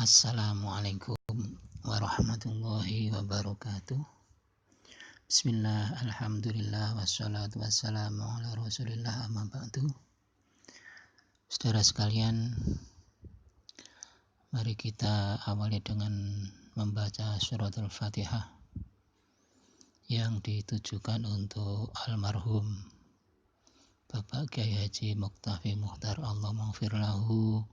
Assalamualaikum warahmatullahi wabarakatuh. Bismillah, alhamdulillah, wassalatu wassalamu ala rasulillah, amma ba'du. Saudara sekalian, mari kita awali dengan membaca surat Al-Fatihah yang ditujukan untuk almarhum Bapak Kiai Haji Muqtafi Mukhtar, Allah maghfir lahu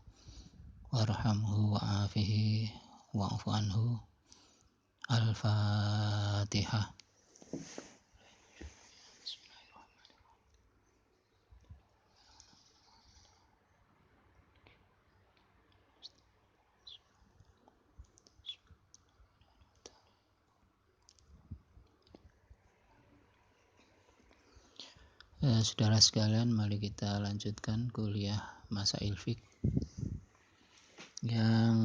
warhamhu wa'afihi wa'fu anhu. Al-Fatihah. Saudara sekalian, mari kita lanjutkan kuliah Masail Fiqh yang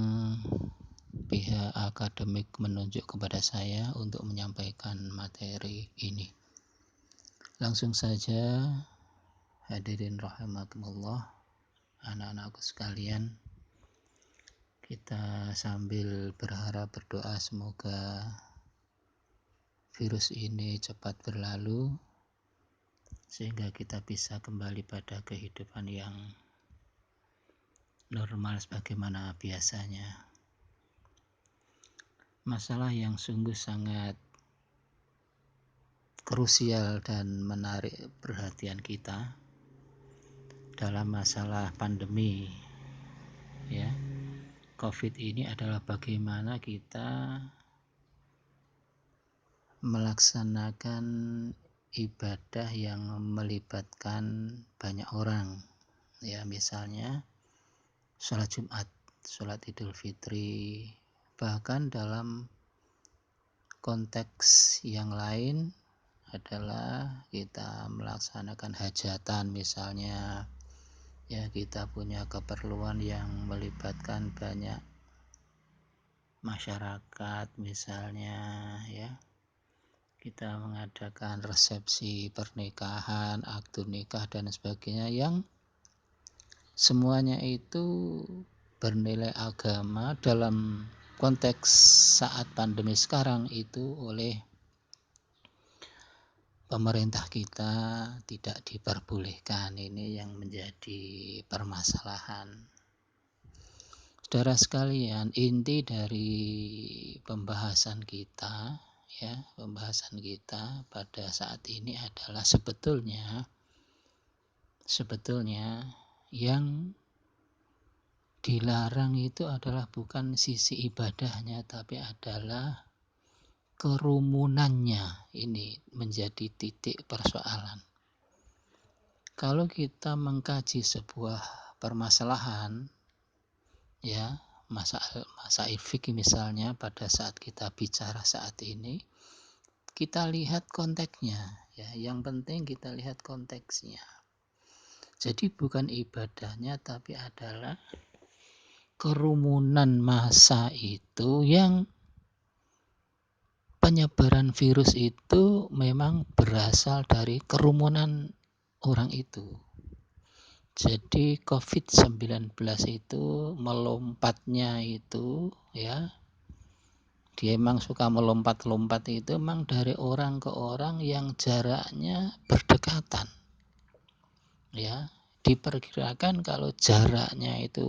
pihak akademik menunjuk kepada saya untuk menyampaikan materi ini. Langsung saja, hadirin rahimakumullah, anak-anakku sekalian, kita sambil berharap berdoa semoga virus ini cepat berlalu sehingga kita bisa kembali pada kehidupan yang normal sebagaimana biasanya. Masalah yang sungguh sangat krusial dan menarik perhatian kita dalam masalah pandemi ya, COVID ini adalah bagaimana kita melaksanakan ibadah yang melibatkan banyak orang ya, misalnya sholat Jumat, sholat Idul Fitri, bahkan dalam konteks yang lain adalah kita melaksanakan hajatan misalnya ya, kita punya keperluan yang melibatkan banyak masyarakat misalnya ya, kita mengadakan resepsi pernikahan, akad nikah dan sebagainya yang semuanya itu bernilai agama dalam konteks saat pandemi sekarang itu oleh pemerintah kita tidak diperbolehkan. Ini yang menjadi permasalahan. Saudara sekalian, inti dari pembahasan kita pada saat ini adalah sebetulnya yang dilarang itu adalah bukan sisi ibadahnya, tapi adalah kerumunannya. Ini menjadi titik persoalan. Kalau kita mengkaji sebuah permasalahan ya, masail fikih misalnya, pada saat kita bicara saat ini kita lihat konteksnya ya, yang penting kita lihat konteksnya. Jadi bukan ibadahnya, tapi adalah kerumunan massa itu, yang penyebaran virus itu memang berasal dari kerumunan orang itu. Jadi COVID-19 itu melompatnya itu ya, dia memang suka melompat-lompat itu memang dari orang ke orang yang jaraknya berdekatan ya. Diperkirakan kalau jaraknya itu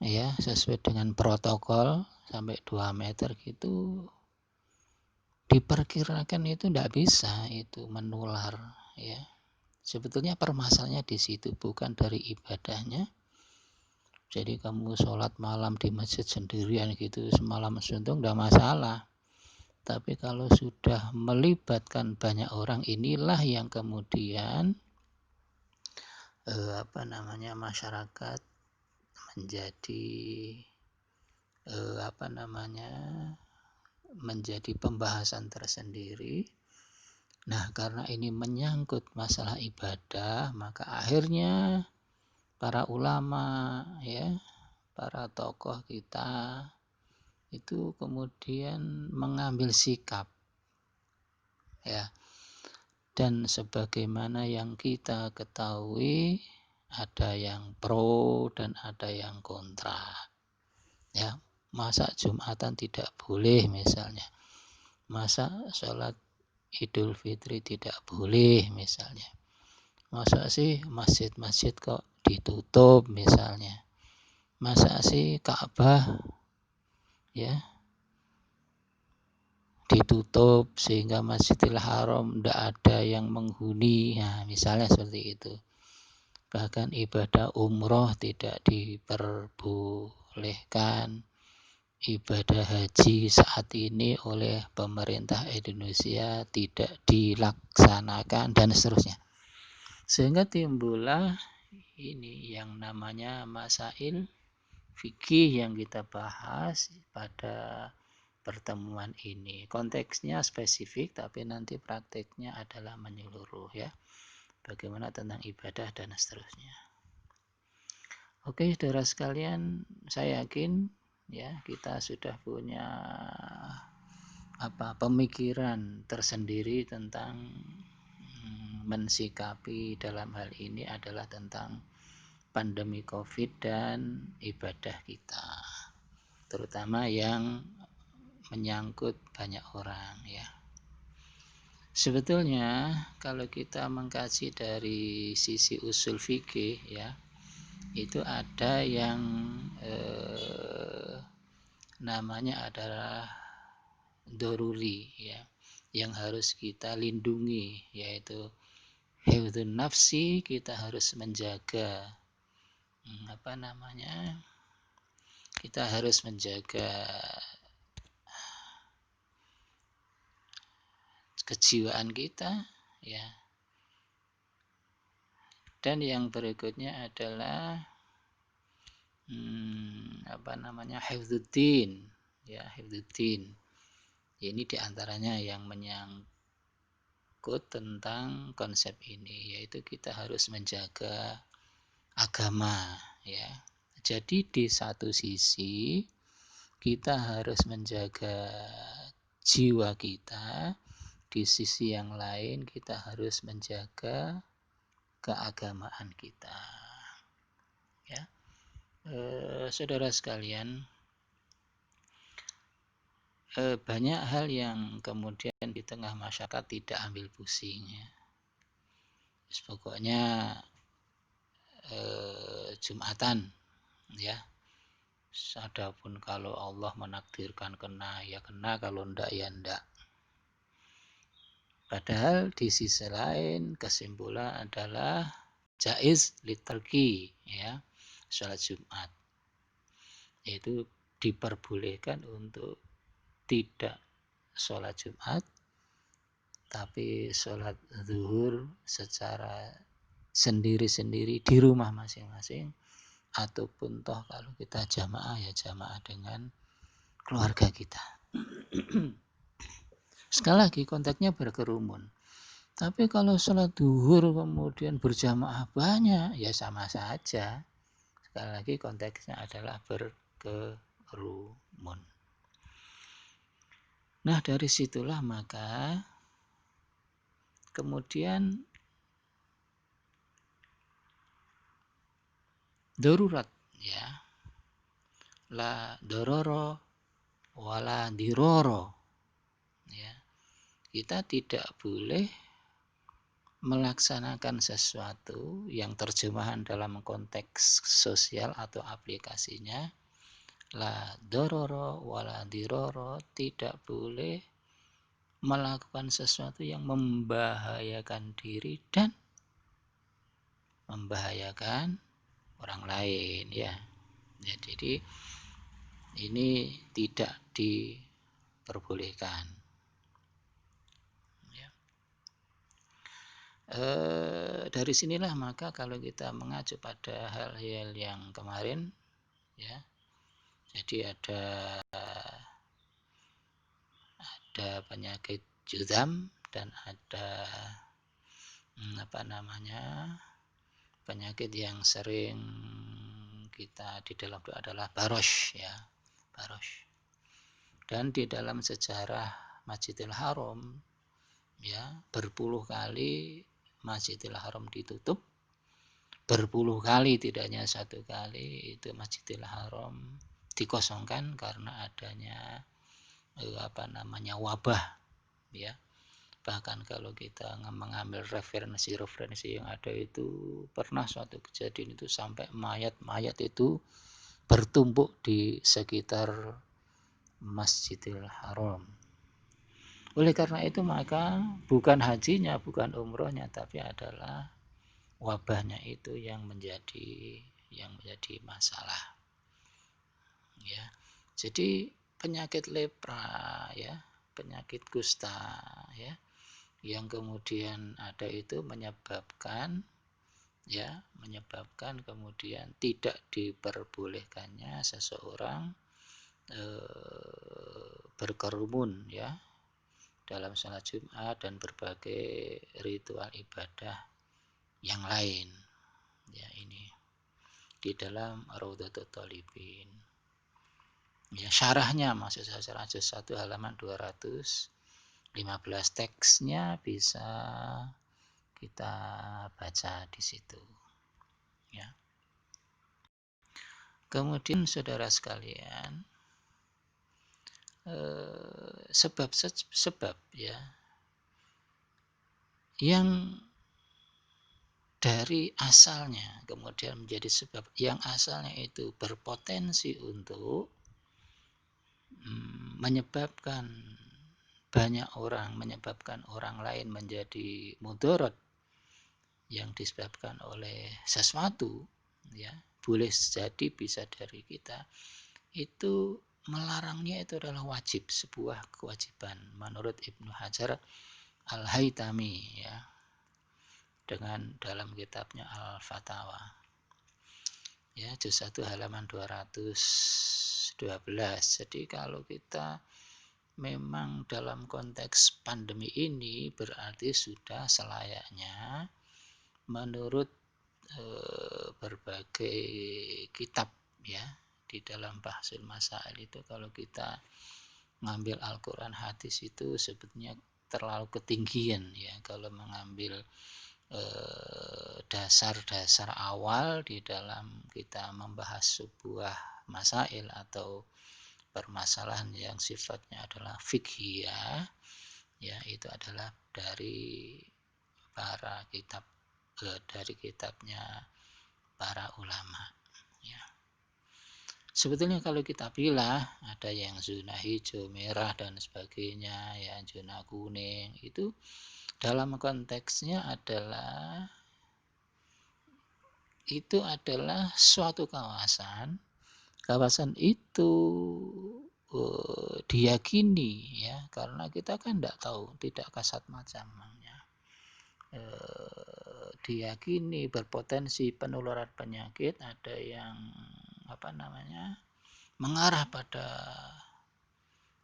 ya sesuai dengan protokol sampai 2 meter gitu, diperkirakan itu tidak bisa itu menular ya. Sebetulnya permasalahannya di situ, bukan dari ibadahnya. Jadi kamu sholat malam di masjid sendirian gitu semalam suntuk tidak masalah. Tapi kalau sudah melibatkan banyak orang, inilah yang kemudian masyarakat menjadi menjadi pembahasan tersendiri. Nah, karena ini menyangkut masalah ibadah, maka akhirnya para ulama ya, para tokoh kita itu kemudian mengambil sikap ya. Dan sebagaimana yang kita ketahui, ada yang pro dan ada yang kontra. ya. Masa Jumatan tidak boleh misalnya, masa sholat Idul Fitri tidak boleh misalnya, masa sih masjid-masjid kok ditutup misalnya, masa sih Ka'bah ya ditutup sehingga Masjidil Haram tidak ada yang menghuni, nah misalnya seperti itu. Bahkan ibadah umroh tidak diperbolehkan, ibadah haji saat ini oleh pemerintah Indonesia tidak dilaksanakan, dan seterusnya. Sehingga timbullah ini yang namanya masail fikih yang kita bahas pada pertemuan ini. Konteksnya spesifik, tapi nanti prakteknya adalah menyeluruh ya. Bagaimana tentang ibadah dan seterusnya. Oke, saudara sekalian, saya yakin ya kita sudah punya pemikiran tersendiri tentang mensikapi dalam hal ini adalah tentang pandemi Covid dan ibadah kita, terutama yang menyangkut banyak orang ya. Sebetulnya kalau kita mengkaji dari sisi usul fikih ya, itu ada yang namanya adalah doruri ya, yang harus kita lindungi, yaitu hifdzun nafsi, kita harus menjaga kita harus menjaga kejiwaan kita ya. Dan yang berikutnya adalah hifdzuddin ya, hifdzuddin. Ini diantaranya yang menyangkut tentang konsep ini, yaitu kita harus menjaga agama ya. Jadi di satu sisi kita harus menjaga jiwa kita, di sisi yang lain kita harus menjaga keagamaan kita ya. Saudara sekalian, banyak hal yang kemudian di tengah masyarakat tidak ambil pusing ya. Pokoknya Jumatan ya, adapun kalau Allah menakdirkan kena ya kena, kalau ndak ya ndak. Padahal di sisi lain kesimpulan adalah jaiz litarki ya, sholat Jumat, yaitu diperbolehkan untuk tidak sholat Jumat, tapi sholat zuhur secara sendiri-sendiri di rumah masing-masing, ataupun toh kalau kita jamaah ya jamaah dengan keluarga kita. Sekali lagi konteksnya berkerumun. Tapi kalau sholat zuhur kemudian berjamaah banyak ya sama saja. Sekali lagi konteksnya adalah berkerumun. Nah dari situlah maka kemudian darurat ya, la dororo wala diroro ya. Kita tidak boleh melaksanakan sesuatu yang terjemahan dalam konteks sosial atau aplikasinya la dororo wala diroro, tidak boleh melakukan sesuatu yang membahayakan diri dan membahayakan orang lain ya. Ya, jadi ini tidak diperbolehkan ya. Dari sinilah maka kalau kita mengacu pada hal-hal yang kemarin ya, jadi ada penyakit juzam dan ada penyakit yang sering kita di dalam doa adalah barosh ya, barosh. Dan di dalam sejarah Masjidil Haram ya, berpuluh kali Masjidil Haram ditutup, berpuluh kali, tidak hanya satu kali itu Masjidil Haram dikosongkan karena adanya wabah, ya. Bahkan kalau kita mengambil referensi yang ada itu, pernah suatu kejadian itu sampai mayat-mayat itu bertumpuk di sekitar Masjidil Haram. Oleh karena itu maka bukan hajinya, bukan umrohnya, tapi adalah wabahnya itu yang menjadi masalah, ya. Jadi penyakit lepra, ya, penyakit kusta, ya, yang kemudian ada itu menyebabkan kemudian tidak diperbolehkannya seseorang berkerumun, ya, dalam sholat Jumat dan berbagai ritual ibadah yang lain, ya. Ini di dalam Raudhatul Thalibin, ya, syarahnya maksud saya syarah juz 1 halaman 215, teksnya bisa kita baca di situ, ya. Kemudian saudara sekalian, sebab ya yang dari asalnya kemudian menjadi sebab yang asalnya itu berpotensi untuk menyebabkan orang lain menjadi mudarat yang disebabkan oleh sesuatu, ya, boleh jadi bisa dari kita, itu melarangnya itu adalah wajib, sebuah kewajiban menurut Ibnu Hajar Al-Haytami, ya, dengan dalam kitabnya Al-Fatawa, ya, juz 1 halaman 212. Jadi kalau kita memang dalam konteks pandemi ini berarti sudah selayaknya menurut berbagai kitab, ya, di dalam Bahsul Masail itu, kalau kita ngambil Al-Quran hadis itu sebetulnya terlalu ketinggian, ya, kalau mengambil dasar-dasar awal di dalam kita membahas sebuah masail atau permasalahan yang sifatnya adalah fiqhiyah, ya, itu adalah dari para kitab, dari kitabnya para ulama, ya. Sebetulnya kalau kita pilih ada yang zona hijau, merah dan sebagainya, ya, zona kuning, itu dalam konteksnya adalah suatu kawasan itu diyakini, ya, karena kita kan tidak kasat macamnya, diyakini berpotensi penularan penyakit, ada yang mengarah pada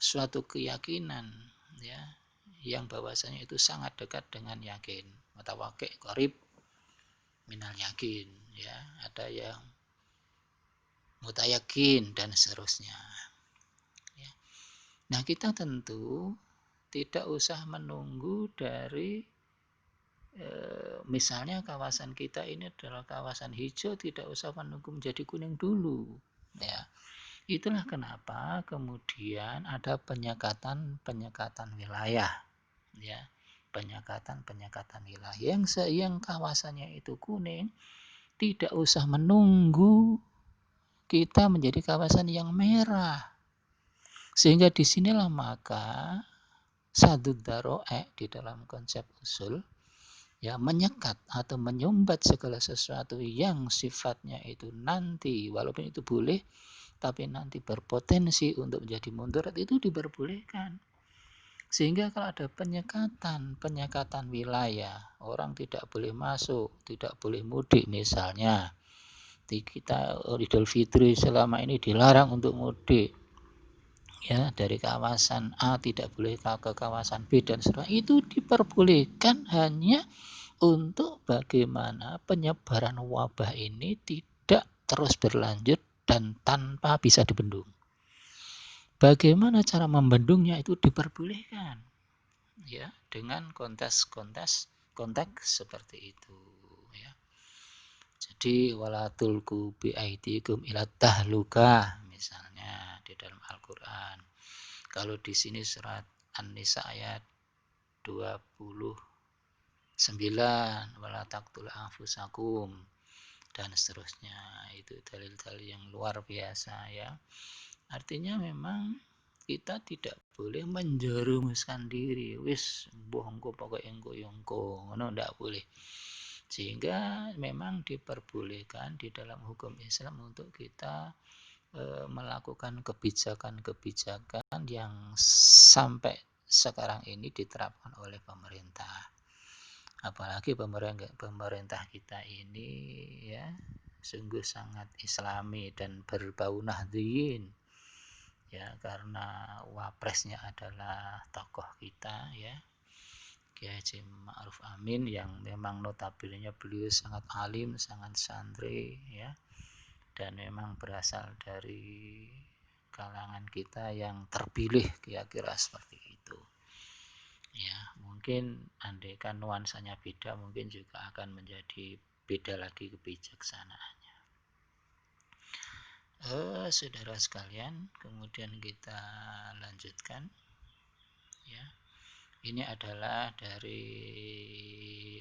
suatu keyakinan, ya, yang bahwasanya itu sangat dekat dengan yakin, mutawakil qarib minal yakin, ya, ada yang mutayakin dan seterusnya, ya. Nah, kita tentu tidak usah menunggu dari misalnya kawasan kita ini adalah kawasan hijau, tidak usah menunggu menjadi kuning dulu, ya. Itulah kenapa kemudian ada penyekatan wilayah, ya, penyekatan wilayah yang kawasannya itu kuning, tidak usah menunggu kita menjadi kawasan yang merah, sehingga disinilah maka sadud daro'e di dalam konsep usul, ya, menyekat atau menyumbat segala sesuatu yang sifatnya itu nanti walaupun itu boleh tapi nanti berpotensi untuk menjadi mudarat, itu diperbolehkan. Sehingga kalau ada penyekatan wilayah, orang tidak boleh masuk, tidak boleh mudik misalnya. Di kita Idul Fitri selama ini dilarang untuk mudik, ya, dari kawasan A tidak boleh ke kawasan B dan sebagainya, itu diperbolehkan hanya untuk bagaimana penyebaran wabah ini tidak terus berlanjut dan tanpa bisa dibendung. Bagaimana cara membendungnya itu diperbolehkan, ya, dengan konteks seperti itu, ya. Jadi wala tulqu biaidikum ila tahluka misalnya, Al-Qur'an. Kalau di sini surat An-Nisa ayat 29, wala taqtul anfusakum, dan seterusnya. Itu dalil-dalil yang luar biasa ya. Artinya memang kita tidak boleh menjerumuskan diri, wis mbuh engko pokoke engko ngono, ndak boleh. Sehingga memang diperbolehkan di dalam hukum Islam untuk kita melakukan kebijakan-kebijakan yang sampai sekarang ini diterapkan oleh pemerintah. Apalagi pemerintah kita ini ya sungguh sangat islami dan berbau nahdliyin ya, karena wapresnya adalah tokoh kita ya, Kiai Haji Ma'ruf Amin, yang memang notabene beliau sangat alim, sangat santri ya, dan memang berasal dari kalangan kita yang terpilih, kira-kira seperti itu ya. Mungkin andaikan nuansanya beda, mungkin juga akan menjadi beda lagi kebijaksanaannya. Saudara sekalian, kemudian kita lanjutkan ya. Ini adalah dari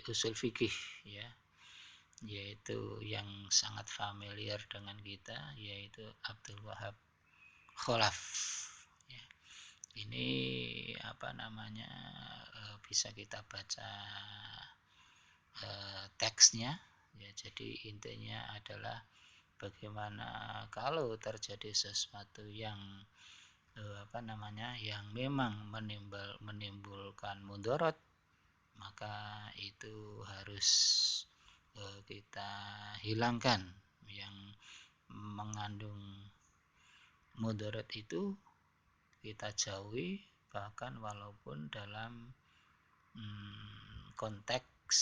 usul fikih ya, yaitu yang sangat familiar dengan kita, yaitu Abdul Wahab Khalaf ya. Ini bisa kita baca teksnya ya. Jadi intinya adalah bagaimana kalau terjadi sesuatu yang yang memang menimbulkan mudarat, maka itu harus kita hilangkan. Yang mengandung mudarat itu kita jauhi, bahkan walaupun dalam konteks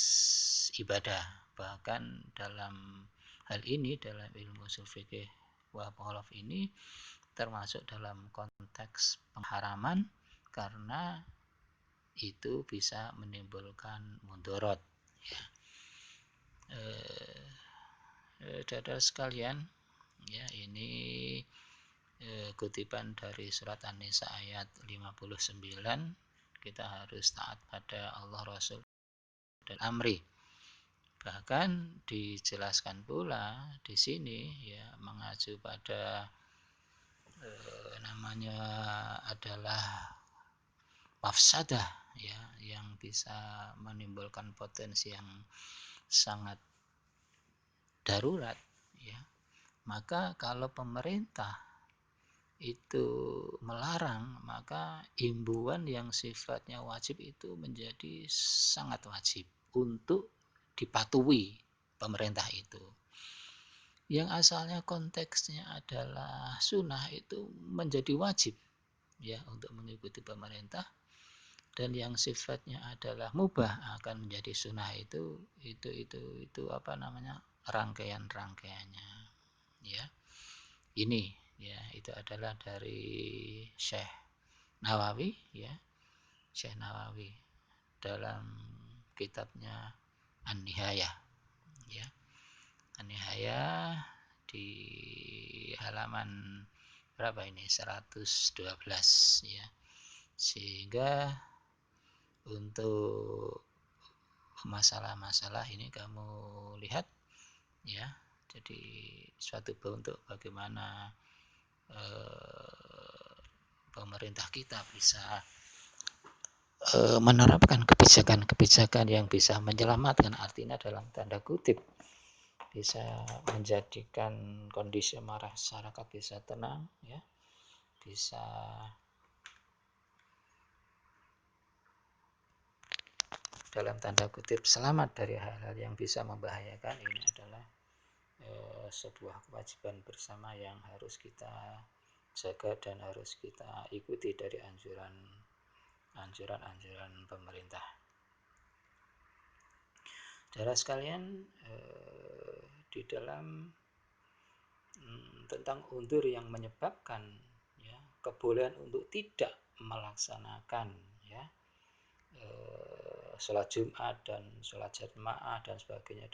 ibadah. Bahkan dalam hal ini, dalam ilmu ushul fikih Wahab Khalaf ini termasuk dalam konteks pengharaman, karena itu bisa menimbulkan mudarat ya. Saudara sekalian ya, ini kutipan dari surat An-Nisa ayat 59. Kita harus taat pada Allah, Rasul, dan amri. Bahkan dijelaskan pula di sini ya, mengacu pada namanya adalah mafsadah ya, yang bisa menimbulkan potensi yang sangat darurat ya. Maka kalau pemerintah itu melarang, maka himbauan yang sifatnya wajib itu menjadi sangat wajib untuk dipatuhi pemerintah itu. Yang asalnya konteksnya adalah sunnah itu menjadi wajib ya untuk mengikuti pemerintah, dan yang sifatnya adalah mubah akan menjadi sunnah itu rangkaian-rangkaiannya ya. Ini ya, itu adalah dari Syekh Nawawi ya, Syekh Nawawi dalam kitabnya An-Nihayah ya. An-Nihayah di halaman berapa ini, 112 ya. Sehingga untuk masalah-masalah ini kamu lihat ya, jadi suatu bentuk bagaimana pemerintah kita bisa menerapkan kebijakan-kebijakan yang bisa menyelamatkan, artinya dalam tanda kutip bisa menjadikan kondisi masyarakat bisa tenang ya, bisa dalam tanda kutip selamat dari hal-hal yang bisa membahayakan. Ini adalah sebuah kewajiban bersama yang harus kita jaga dan harus kita ikuti dari anjuran pemerintah. Saudara sekalian, di dalam tentang undur yang menyebabkan ya, kebolehan untuk tidak melaksanakan ya sholat Jumat dan sholat jamaah dan sebagainya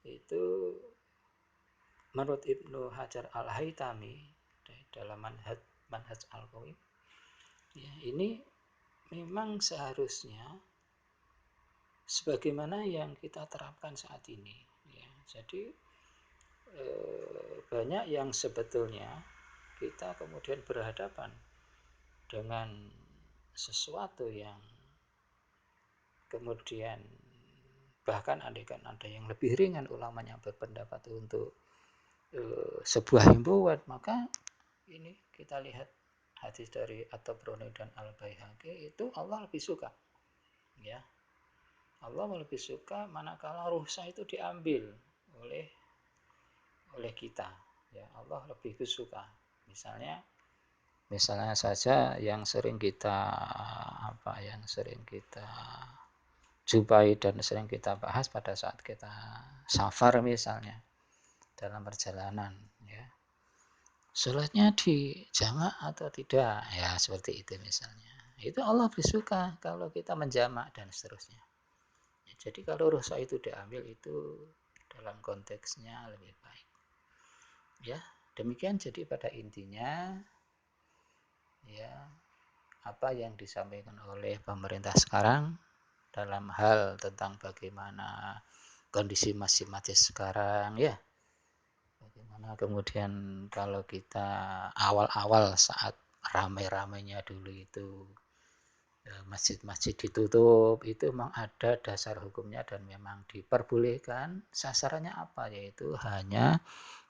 itu menurut Ibnu Hajar Al-Haytami dalam manhaj Al-Qawaid. Ya, ini memang seharusnya sebagaimana yang kita terapkan saat ini. Ya, jadi banyak yang sebetulnya kita kemudian berhadapan dengan sesuatu yang kemudian bahkan andaikan ada yang lebih ringan ulamanya berpendapat untuk sebuah himbauan, maka ini kita lihat hadis dari At-Tabrani dan Al-Baihaqi itu Allah lebih suka, ya. Allah lebih suka manakala rukhsah itu diambil oleh kita, ya. Allah lebih suka. Misalnya saja yang sering kita jumpai dan sering kita bahas pada saat kita safar misalnya dalam perjalanan, ya. Sholatnya dijamak atau tidak, ya seperti itu misalnya. Itu Allah lebih suka kalau kita menjamak dan seterusnya. Ya, jadi kalau rukhsah itu diambil itu dalam konteksnya lebih baik. Ya, demikian jadi pada intinya ya apa yang disampaikan oleh pemerintah sekarang dalam hal tentang bagaimana kondisi masing-masing sekarang, ya. Bagaimana kemudian kalau kita awal-awal saat ramai-ramainya dulu itu masjid-masjid ditutup, itu memang ada dasar hukumnya dan memang diperbolehkan. Sasarannya apa? Yaitu hanya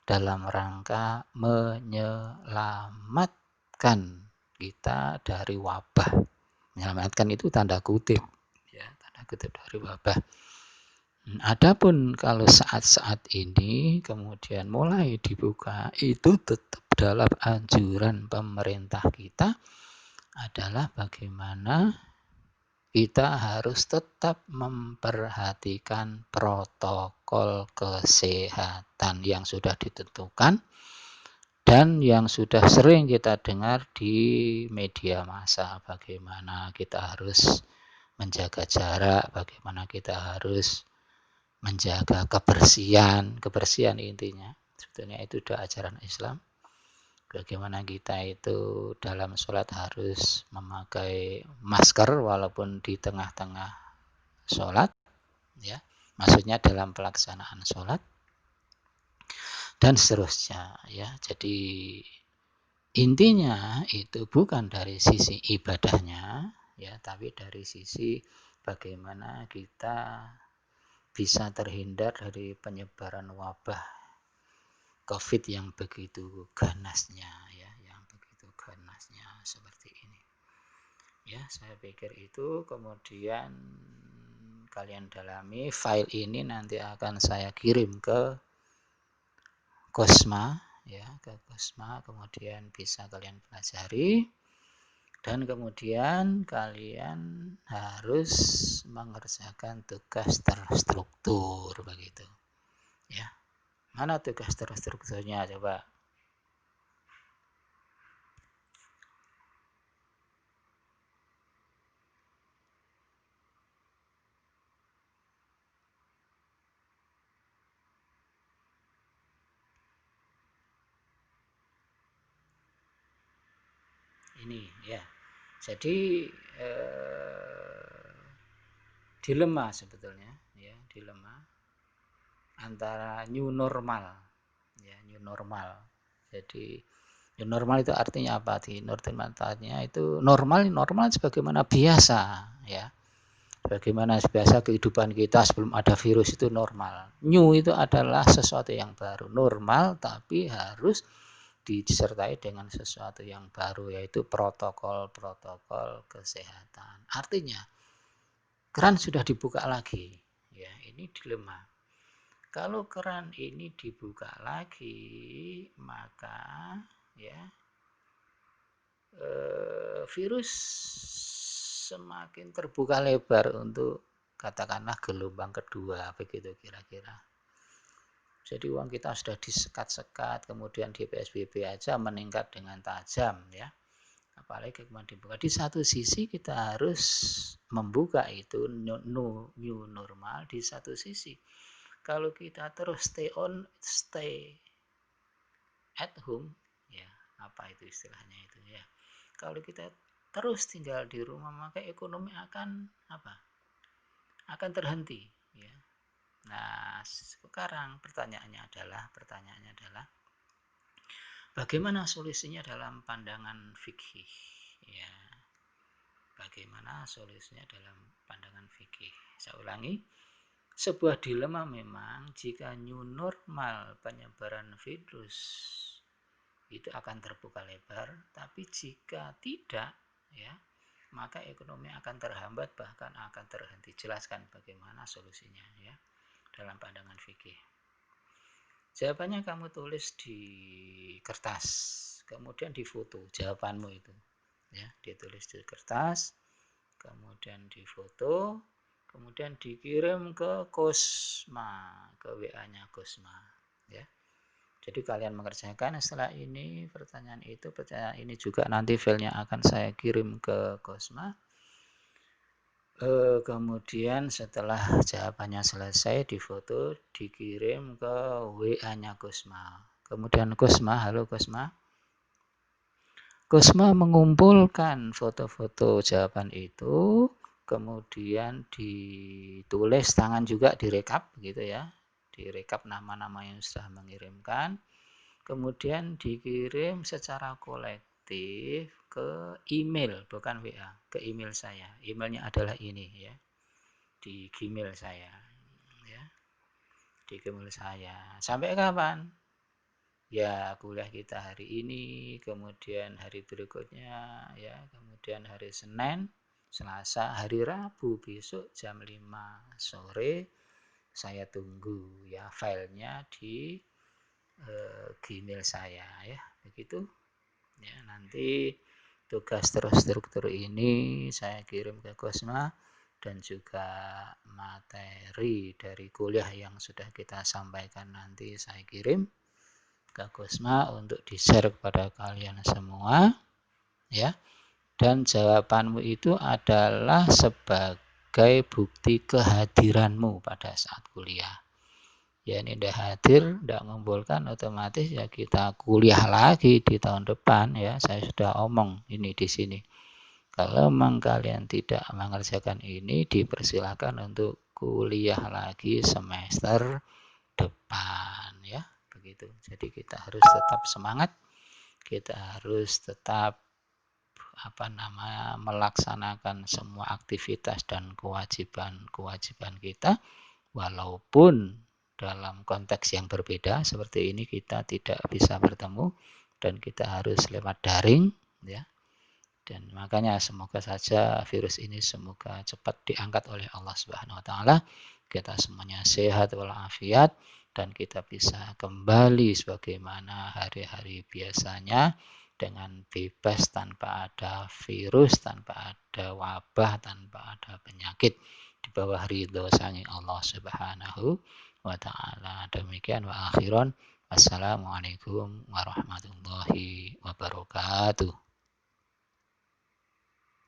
dalam rangka menyelamatkan kita dari wabah. Menyelamatkan itu tanda kutip, ya, tanda kutip dari wabah. Adapun kalau saat-saat ini kemudian mulai dibuka, itu tetap dalam anjuran pemerintah kita adalah bagaimana kita harus tetap memperhatikan protokol kesehatan yang sudah ditentukan dan yang sudah sering kita dengar di media massa, bagaimana kita harus menjaga jarak, bagaimana kita harus menjaga kebersihan intinya. Sebetulnya itu sudah ajaran Islam. Bagaimana kita itu dalam sholat harus memakai masker walaupun di tengah-tengah sholat, ya. Maksudnya dalam pelaksanaan sholat dan seterusnya, ya. Jadi intinya itu bukan dari sisi ibadahnya, ya, tapi dari sisi bagaimana kita bisa terhindar dari penyebaran wabah COVID yang begitu ganasnya, ya, seperti ini. Ya, saya pikir itu. Kemudian kalian dalami file ini, nanti akan saya kirim ke Kosma, ya, kemudian bisa kalian pelajari. Dan kemudian kalian harus mengerjakan tugas terstruktur begitu. Ya. Mana tugas terstrukturnya coba? Ini, ya. Jadi dilema sebetulnya, ya, dilema antara new normal, ya, new normal. Jadi new normal itu artinya apa? Di normal itu normal sebagaimana biasa, ya. Bagaimana biasa kehidupan kita sebelum ada virus itu normal. New itu adalah sesuatu yang baru. Normal tapi harus disertai dengan sesuatu yang baru, yaitu protokol kesehatan. Artinya keran sudah dibuka lagi, ya. Ini dilema. Kalau keran ini dibuka lagi, maka ya virus semakin terbuka lebar untuk katakanlah gelombang kedua, begitu kira-kira. Jadi uang kita sudah disekat-sekat, kemudian di PSBB aja meningkat dengan tajam, ya. Apalagi kemudian dibuka. Di satu sisi kita harus membuka itu new normal. Di satu sisi kalau kita terus stay at home, ya, apa itu istilahnya itu ya. Kalau kita terus tinggal di rumah maka ekonomi akan apa? Akan terhenti ya. Nah, sekarang pertanyaannya adalah bagaimana solusinya dalam pandangan fikih? Ya, bagaimana solusinya dalam pandangan fikih? Saya ulangi, sebuah dilema memang jika new normal penyebaran virus itu akan terbuka lebar, tapi jika tidak, ya, maka ekonomi akan terhambat bahkan akan terhenti. Jelaskan bagaimana solusinya ya dalam pandangan fikih. Jawabannya kamu tulis di kertas, kemudian difoto jawabanmu itu. Ya, ditulis di kertas, kemudian difoto, kemudian dikirim ke Kosma, ke WA-nya Kosma, ya. Jadi kalian mengerjakan setelah ini pertanyaan ini juga nanti filenya akan saya kirim ke Kosma. Kemudian setelah jawabannya selesai difoto, dikirim ke WA-nya Kosma. Kemudian Kosma, halo Kosma. Kosma mengumpulkan foto-foto jawaban itu, kemudian ditulis tangan juga direkap gitu ya. Direkap nama-nama yang sudah mengirimkan. Kemudian dikirim secara kolektif ke email, bukan WA, ke email saya. Emailnya adalah ini ya, di Gmail saya, ya, di Gmail saya. Sampai kapan? Ya, kuliah kita hari ini, kemudian hari berikutnya, ya, kemudian hari Senin, Selasa, hari Rabu besok jam 5 sore saya tunggu ya filenya di Gmail saya ya, begitu ya. Nanti tugas terstruktur ini saya kirim ke Kosma dan juga materi dari kuliah yang sudah kita sampaikan nanti saya kirim ke Kosma untuk di-share kepada kalian semua ya. Dan jawabanmu itu adalah sebagai bukti kehadiranmu pada saat kuliah. Ya, ini udah hadir, udah mengumpulkan, otomatis ya kita kuliah lagi di tahun depan ya. Saya sudah omong ini di sini. Kalau memang kalian tidak mengerjakan ini, dipersilakan untuk kuliah lagi semester depan ya, begitu. Jadi kita harus tetap semangat, kita harus tetap melaksanakan semua aktivitas dan kewajiban kita, walaupun dalam konteks yang berbeda seperti ini kita tidak bisa bertemu dan kita harus lewat daring ya. Dan makanya semoga saja virus ini semoga cepat diangkat oleh Allah Subhanahu wa taala. Kita semuanya sehat walafiat dan kita bisa kembali sebagaimana hari-hari biasanya dengan bebas tanpa ada virus, tanpa ada wabah, tanpa ada penyakit di bawah ridho sang Allah Subhanahu wa taala. Demikian wa akhiron. Wassalamualaikum warahmatullahi wabarakatuh.